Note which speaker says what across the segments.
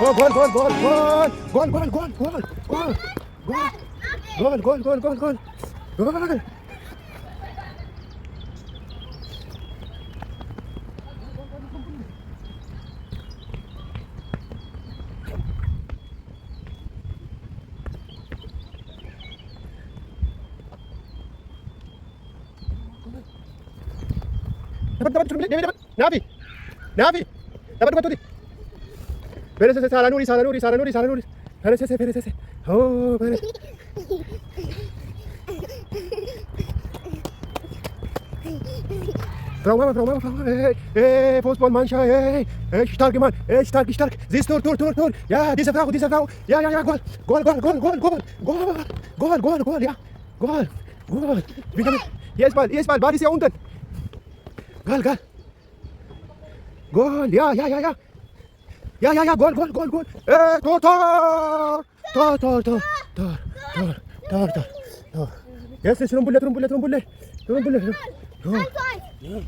Speaker 1: Oh, Gol, gol, gol, gol. Gol, gol, gol, gol. Gol. Gol, gol, gol, gol, gol. Gol. Dapat. Nabi. Nabi. Dapat tuh. Beres salah Nuri. Beres. Oh, beres. Frau Mama. Hey, Fußballmannschaft, hey, stark, Mann, hey, stark. Siehst du, Tor. Ja, diese Frau. Ja, Gol. Ja. Gol. Hier ist Ball, Ball ist hier unten. Gol. Gol, ja. Ja, Gol. Tor. Jetzt ist Rumbulle. Tor. Ja.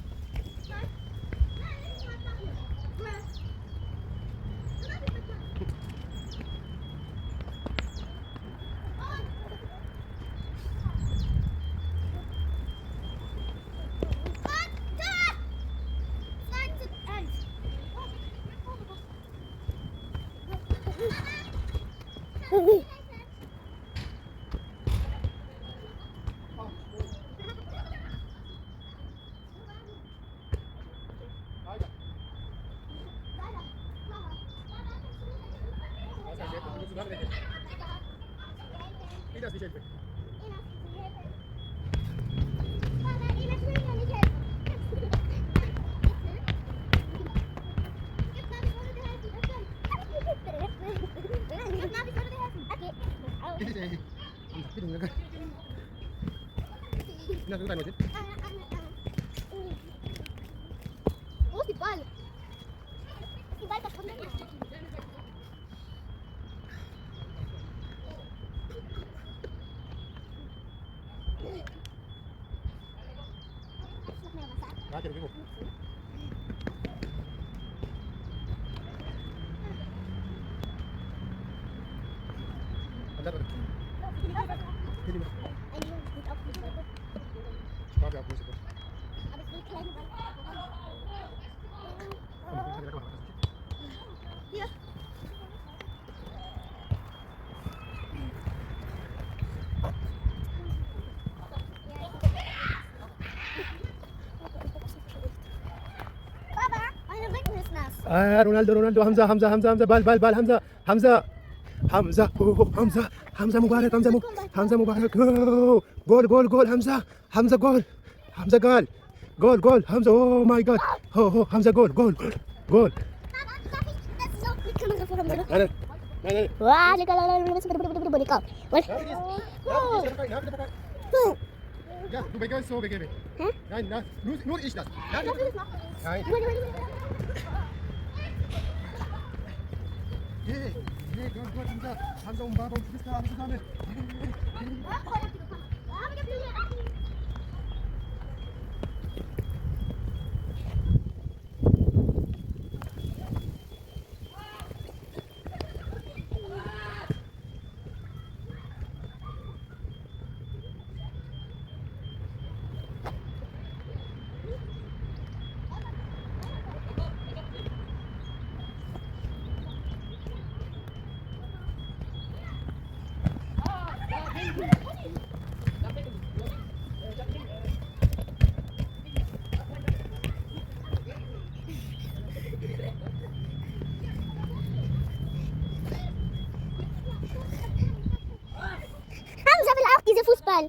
Speaker 2: Wo ist die Ball? Die Ball verschwunden. Hier. Papa, meine Rücken ist nass.
Speaker 1: Ronaldo, Hamza, Ball, Hamza, Hamza Mubarak, Gol, Hamza, Gol, Hamza, oh my God, Hamza, Gol.
Speaker 2: Papa, darf ich das so mit Kamera vor dem Bild?
Speaker 1: Nein.
Speaker 2: Wah, legal.
Speaker 1: Ja, du bekommst so begeben. Nein, nur ich das. Nein. Hey, Gol, Hamza und Baba und Christa, alles zusammen.
Speaker 2: Hamza will auch diese Fußball.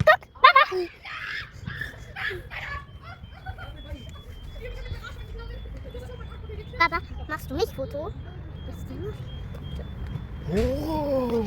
Speaker 2: Guck, Papa. Papa, machst du mich Foto?
Speaker 1: Oh.